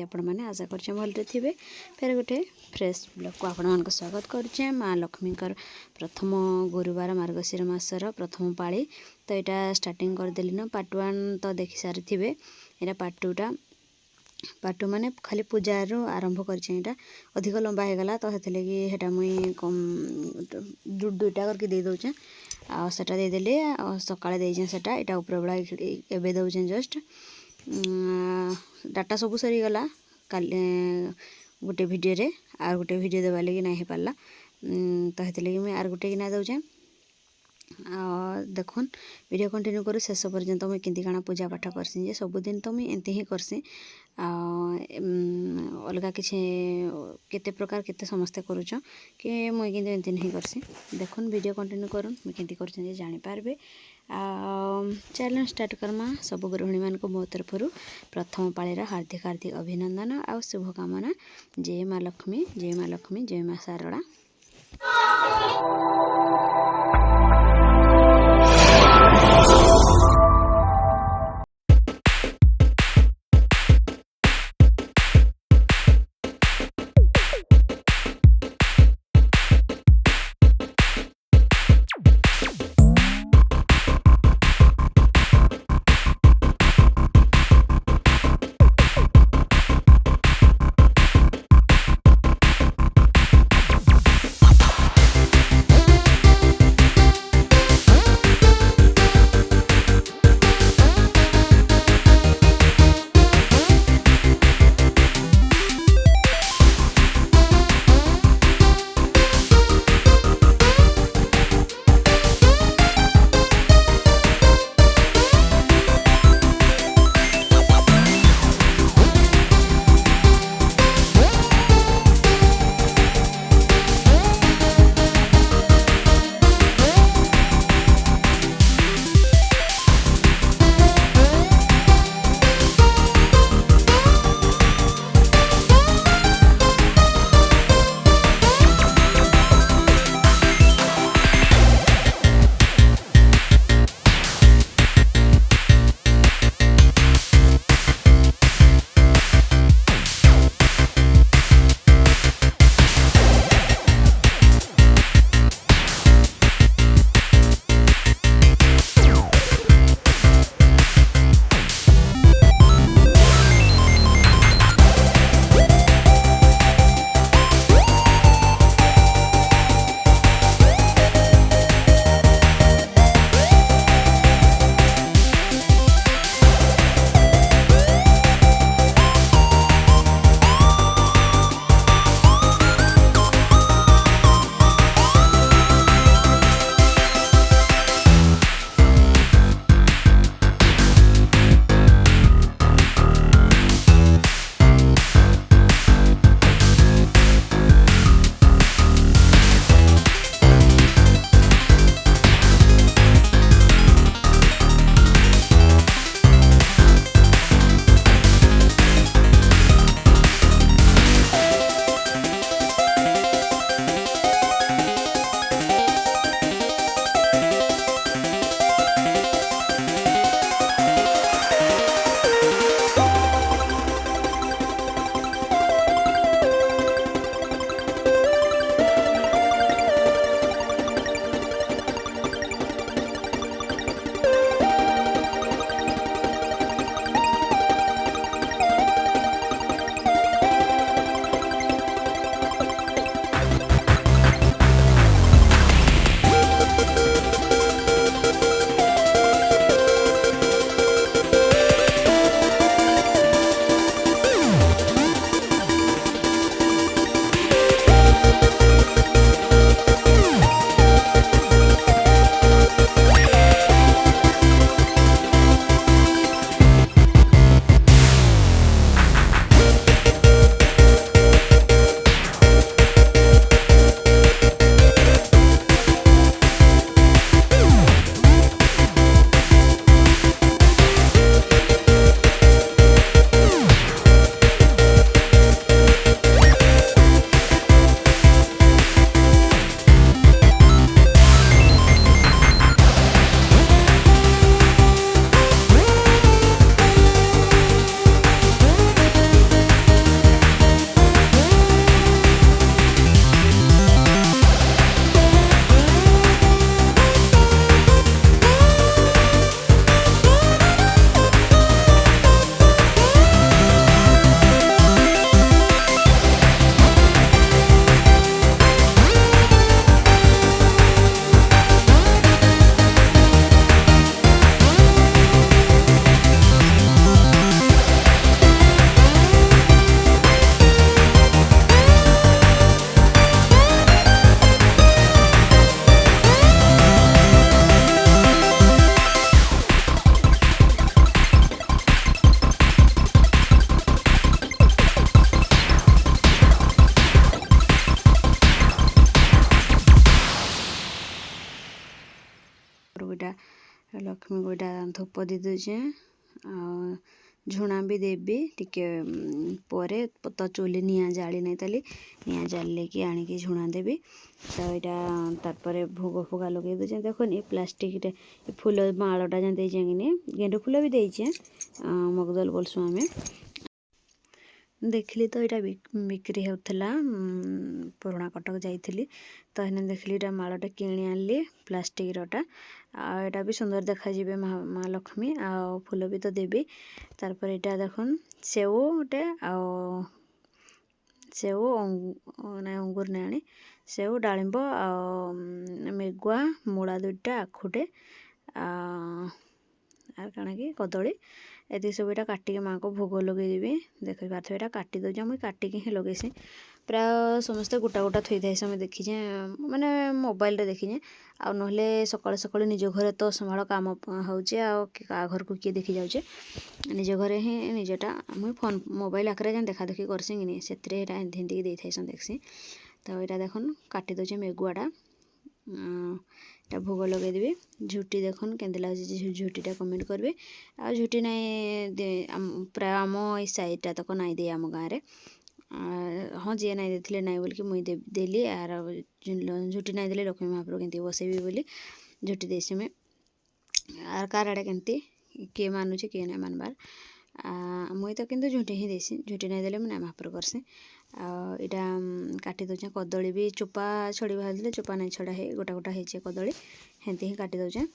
आपण मैंने आशा कर भलरे थे। फिर गोटे फ्रेश ब्लॉग को आपण मान स्वागत करुचे। माँ लक्ष्मी प्रथम गुरुवार मार्गशीर मासर प्रथम पाली तो यहाँ स्टार्टिंग करदेली न पार्ट 1 तो देखी सारी थे। यहाँ पार्ट 2 पार्ट 2 माने खाली पूजार आरंभ कर अधिक लंबा हो गला तो से मुई कम दुईटा करके दे दौचे आटा देदेली सकाଳେ देजे सेटा यहाँ उपरबेला एवं दौचे जस्ट डाटा सब सरीगला काली गोटे भिडियो रे आर गोटे भिडियो देवा लगी नहीं हो पारा तो हेतु मुझे आर गोटे किना दौचे देखुन वीडियो कंटिन्यू करूँ शेष पर्यंत मुझे केंती काଣା पूजा पाठ करसी सबुदिन तो मुझे एमती ही करसी अलग किसी केते प्रकार केते समस्ते करुच कि मुझे कि एमती नहीं करसी देखुन वीडियो कंटिन्यू करूँ मुझे केंती कर जानीपारे चैलेंज स्टार्ट करमा सब गृहिणी मान को मो तरफ प्रथम पाळीर हार्दिक हार्दिक अभिनंदन आ शुभकामना। जय माँ लक्ष्मी जय माँ लक्ष्मी जय माँ शारदा। ଏଇଟା ଧୂପ ଦେଇ ଦେଉଛେ ଝୁଣା ବି ଦେବି ଟିକେ ପରେ ତ ଚୁଲି ନିଆଁ ଜାଳି ନାଇଁ ତାଲି ନିଆଁ ଜାଳିଲେ କି ଆଣିକି ଝୁଣା ଦେବି ତ ଏଇଟା ତାପରେ ଭୋଗ ଫୋଗା ଲଗେଇ ଦେଉଛେ ଦେଖୁନି ପ୍ଲାଷ୍ଟିକରେ ଫୁଲ ମାଳଟା ଯେନ୍ ଦେଇଛେ କିନି ଗେଣ୍ଡୁ ଫୁଲ ବି ଦେଇଛେ ମଗଦଲ ବୋଲସୁଁ ଆମେ ଦେଖିଲି ତ ଏଇଟା ବିକ୍ରି ହେଉଥିଲା ପୁରୁଣା କଟକ ଯାଇଥିଲି ତ ହେନେ ଦେଖିଲି ଏଇଟା ମାଳଟା କିଣି ଆଣିଲି ପ୍ଲାଷ୍ଟିକରଟା ଆଉ ଏଇଟା ବି ସୁନ୍ଦର ଦେଖାଯିବେ ମା ଲକ୍ଷ୍ମୀ ଆଉ ଫୁଲ ବି ତ ଦେବି ତାପରେ ଏଇଟା ଦେଖୁନ୍ ସେଉ ଗୋଟେ ଆଉ ସେଉ ନାଇଁ ଅଙ୍ଗୁର ନାଇଁ ଆଣି ସେଉ ଡାଳିମ୍ବ ଆଉ ମେଗୁଆ ମୂଳା ଦୁଇଟା ଆଖୁଟେ আর କାଣା କି କଦଳୀ ଏତିକି ସବୁ ଏଇଟା କାଟିକି ମାଆକୁ ଭୋଗ ଲଗେଇଦେବି ଦେଖିପାରୁଥିବେ ଏଇଟା କାଟି ଦେଉଛି ମୁଇଁ କାଟିକି ହିଁ ଲଗେଇସି ପ୍ରାୟ ସମସ୍ତେ ଗୋଟା ଗୋଟା ଥୋଇ ଥାଇସେ ମୁଇଁ ଦେଖିଛେ ମାନେ ମୋବାଇଲରେ ଦେଖିଛେ ଆଉ ନହେଲେ ସକାଳୁ ସକାଳୁ ନିଜ ଘରେ ତ ସମ୍ଭାଳ କାମ ହେଉଛି ଆଉ କାହା ଘରକୁ କିଏ ଦେଖି ଯାଉଛେ ନିଜ ଘରେ ହିଁ ନିଜଟା ମୁଇଁ ଫୋନ୍ ମୋବାଇଲ ଆଖରେ ଯେନ୍ ଦେଖା ଦେଖି କରସି କି ନି ସେଥିରେ ଏଇଟା ଏମିତି ଏମିତିକି ଦେଇଥାଇସନ୍ ଦେଖସି ତ ଏଇଟା ଦେଖୁନ୍ କାଟି ଦେଉଛେ ମେଗୁଆଟା এটা ভোগ লগাইদেবি ঝুটি দেখুন কেমতি লাগুଛି ঝুটিটা কমেন্ট করবে ଆଉ ଝୁଟି ନାଇଁ ପ୍ରାୟ ଆମ ଏଇ ସାଇଡ଼ଟା ତକ ନାଇଁ ଦିଏ ଆମ ଗାଁରେ ହଁ ଯିଏ ନାଇଁ ଦେଇଥିଲେ ନାଇଁ ବୋଲିକି ମୁଇଁ ଦେଲି ଆର ଝୁଟି ନାଇଁ ଦେଲେ ଲକ୍ଷ୍ମୀ ମହାପ୍ରଭୁ କେମିତି ବସେଇବି ବୋଲି ଝୁଟି ଦେଇସି ମୁଇଁ ଆର୍ କାର୍ ଆଡ଼େ କେମିତି କିଏ ମାନୁଛି କିଏ ନାଇଁ ମାନବାର ମୁଇଁ ତ କିନ୍ତୁ ଝୁଟି ହିଁ ଦେଇସି ଝୁଟି ନାଇଁ ଦେଲେ ମୁଁ ନାଇଁ ମହାପ୍ରଭୁ କରସି ଆଉ ଏଇଟା କାଟି ଦେଉଛେ କଦଳୀ ବି ଚୋପା ଛଡ଼ି ବାହାରିଲେ ଚୋପା ନାଇଁ ଛଡ଼ା ହେଇ ଗୋଟା ଗୋଟା ହେଇଛେ କଦଳୀ ହେନ୍ତି ହିଁ କାଟି ଦେଉଛେ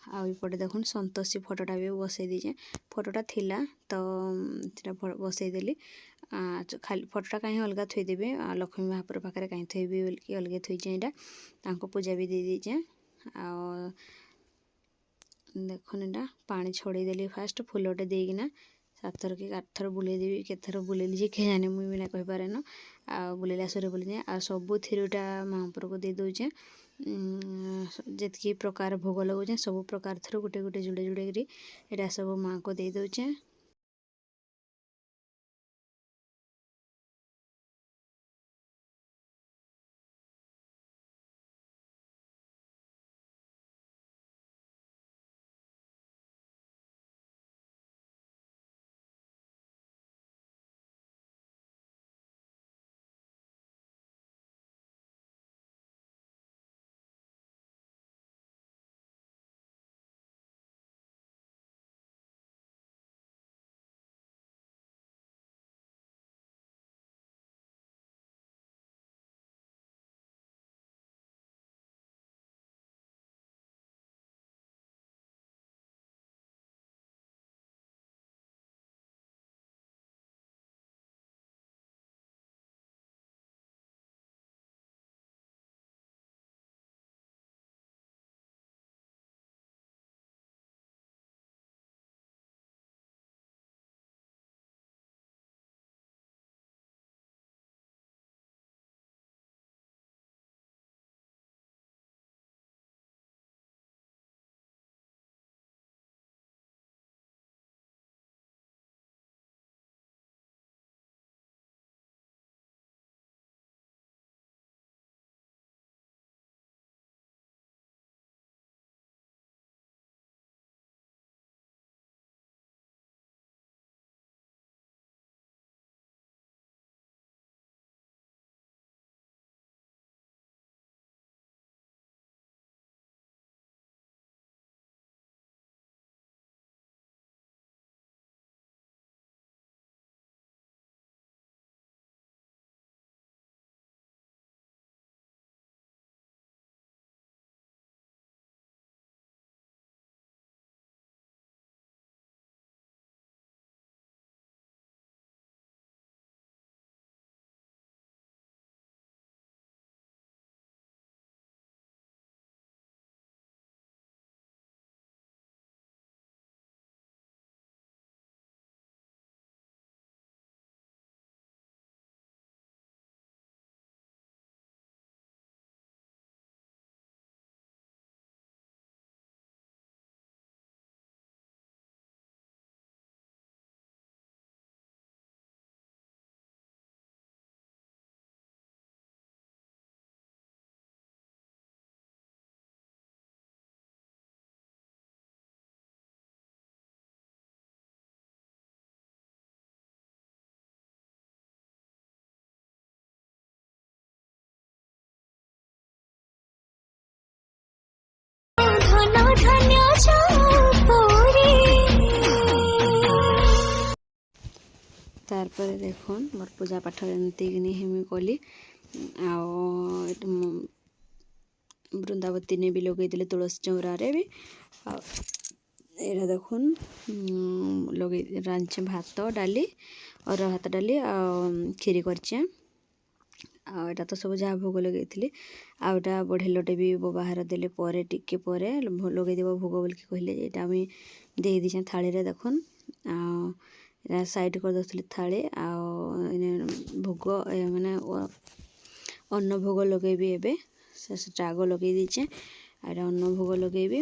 ଆଉ ଏପଟେ ଦେଖୁନ୍ ସନ୍ତୋଷୀ ଫଟୋଟା ବି ବସେଇ ଦେଇଛେ ଫଟୋଟା ଥିଲା ତ ସେଟା ବସେଇଦେଲି ଖାଲି ଫଟୋଟା କାହିଁ ଅଲଗା ଥୋଇଦେବି ଲକ୍ଷ୍ମୀ ମହାପ୍ରଭୁ ପାଖରେ କାହିଁ ଥୋଇବି ବୋଲିକି ଅଲଗା ଥୋଇଛେ ଏଇଟା ତାଙ୍କୁ ପୂଜା ବି ଦେଇ ଦେଇଛେ ଆଉ ଦେଖୁନ୍ ଏଇଟା ପାଣି ଛଡ଼େଇଦେଲି ଫାଷ୍ଟ ଫୁଲଟେ ଦେଇକିନା ସାତଥର କି ଆଠଥର ବୁଲେଇଦେବି କେତେଥର ବୁଲେଇଲି ଯେ କିଏ ଜାନେ ମୁଇଁ ବି ନାଇଁ କହିପାରେନ ଆଉ ବୁଲେଇଲା ସରେ ବୁଲେଇଯାଏ ଆଉ ସବୁଥିରୁ ଏଇଟା ମହାପ୍ରଭୁକୁ ଦେଇ ଦେଉଛେ ଯେତିକି ପ୍ରକାର ଭୋଗ ଲଗାଉଛେ ସବୁ ପ୍ରକାର ଥରୁ ଗୋଟେ ଗୋଟେ ଯୁଡ଼େ ଯୁଡ଼େ କରି ଏଇଟା ସବୁ ମାଆଙ୍କୁ ଦେଇ ଦେଉଛେ तार पर देखुन मोर पूजा पाठ एमती कि हिमी कली बृंदावती ने भी लगे तुलसी चौरारे भी एरा देखुन लगे रांधे भात डाली और भात डाली खीरी करछे आटा तो सब जहाँ भोग लगे आटा बढ़ेलटे भी बाहर देले परे टिके परे लगे देव भोग बोल कहले यहाँ मुझे दे दीछे थाली रे देखुन साइड कर दे थाली भोग माने अन्न भोग लगेबी एबे से आग लगे दीचे आटा अन्न भोग लगेबी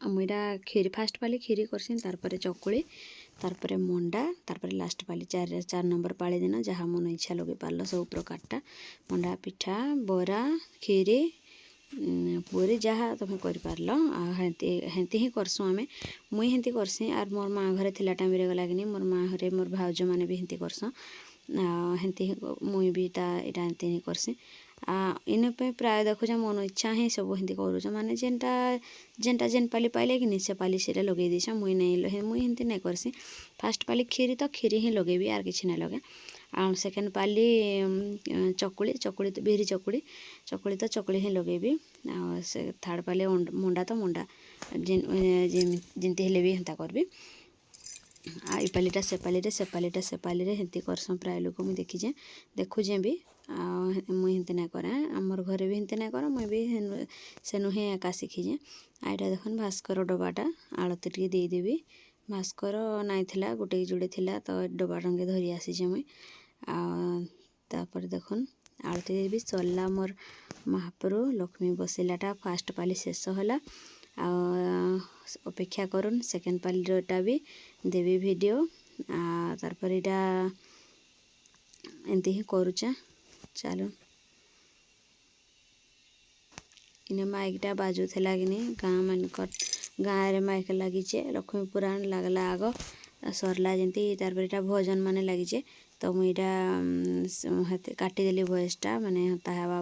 मुझा खीरी फास्ट पाली खीरी करसी तार चकुली तार मंडा तार लास्ट पाली 4 नंबर पाली दिन जहाँ मन इच्छा लगे पार्ल सब प्रकारटा मंडा पिठा बरा खीरी पूरी जहाँ तुम कर पार्ल हेंती ही करसुँ आमे मुई हेंती करसी आर मोर माँ घरे थिला टाइम रे गला कि मोर माँ घरे मोर भाउज मैंने भी हेंती करसुँ हेंती मुई भी इटा हेंती ही करसी इन प्राय देखुचा मन इच्छा ही सब हेंती करूछ माने जेनटा जेन पाली पाइले कि से पाली से लगे दीछा मुई नहीं मुई हेंती नहीं करसी फास्ट पाली खीरी तो खीरी ही लगेबी आर किसी नहीं लगे सेकेंड पाली चकुली चकुली तो बिरी चकुली तो चकुली ही लगेबी से थर्ड पाली मंडा तो मंडा जेमती हेले भी हेंता करबी आई पालीटा से पाली रे हेंती करसं प्राय लोक मुझे देखीचे देखुचे भी मुई हेंती नहीं करे आमर घरे भी हेंती नहीं कर मुई भी सेनु ही एका शिखीचे आईटा देखुन भास्कर डबाटा आलती टे देदेवी भास्कर नाई थिला गोटे जोड़े थिला तो डबा रंगे धरी आसीचे मुई तापर देखुन आलती देवी सरला मोर महाप्रभु लक्ष्मी बसैलाटा फास्ट पाली शेष होला अपेक्षा करुन सेकेंड पालीटा भी देवी वीडियो तार यहाँ एमती ही करुचे चलो इन माइकटा बाजुला कि गाँ मानकर गाँव रे माइक लगिचे लक्ष्मी पुराण लगला आग सरला जमी तार यहाँ भजन मान लगिचे तो मुझा काटिदेली भॉइसटा माने ताहा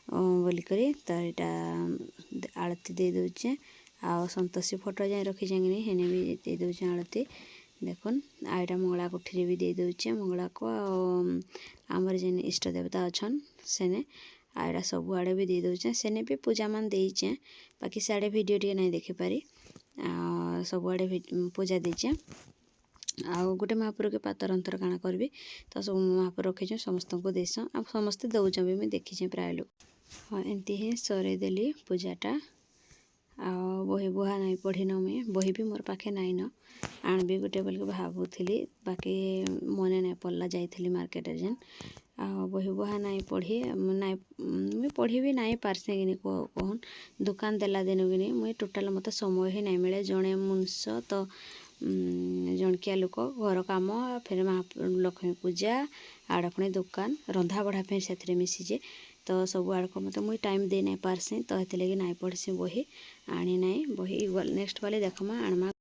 बोलिकी तो यहाँ आलती दे दूचे आ संतोषी फोटो जाए रखीचे कि हेने भी दे दूचे आलती देखुन आईटा मंगला कोठी भी दे दूचे मंगला को आमर जेन इष्ट देवता अच्छन सेने आईटा सब आड़े भी दे दूचे सेने भी पूजा मान देचे बाकी साड़े वीडियो टे नहीं देखी पारी सब आड़े पूजा देचे गोटे महापुर के पातर अंतर काଣା करबी तो सब महापुर रखीचे समस्त को देस आ समस्ते दौच भी मुझे देखीचे प्राय लोग हाँ एमती ही सरईदेली पूजाटा बही बुहा नहीं पढ़ी न मुई बही भी मोर पाखे नाई न आणबी गोटे बोल भावुली बाकी मने नहीं पड़ला जाइली मार्केट जेन बही बुहा नहीं पढ़ी नाई मुई पढ़ी भी नहीं पारसे कि कहन दुकान देला दिन कि मुई टोटाल मत समय ही नहीं मिले जड़े मुंस तो जणकिया लोक घर कम फिर महालक्ष्मी पूजा आड़ पुणी दुकान रंधा बढ़ा फिर से मिशीजे तो सब आड़क मत मुई टाइम दे नहीं पारसी तो ये नाई पढ़सी बही आनी नाई बही नेक्स्ट वाले देखमा आनमा।